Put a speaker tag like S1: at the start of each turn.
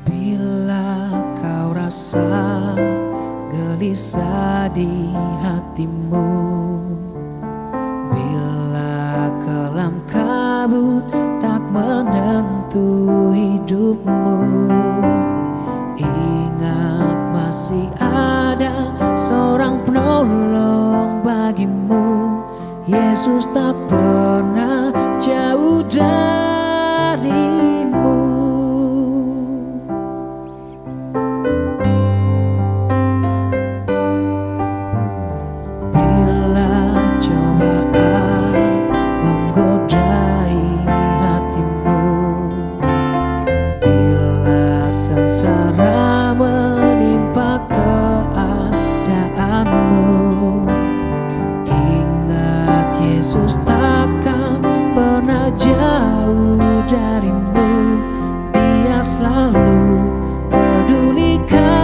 S1: Bila kau rasa gelisah di hatimu, bila kelam kabut tak menentu hidupmu, ingat masih ada seorang penolong bagimu. Yesus tak pernah jauh darimu. Sengsara menimpa keadaanmu, ingat Yesus takkan pernah jauh darimu. Dia selalu pedulikan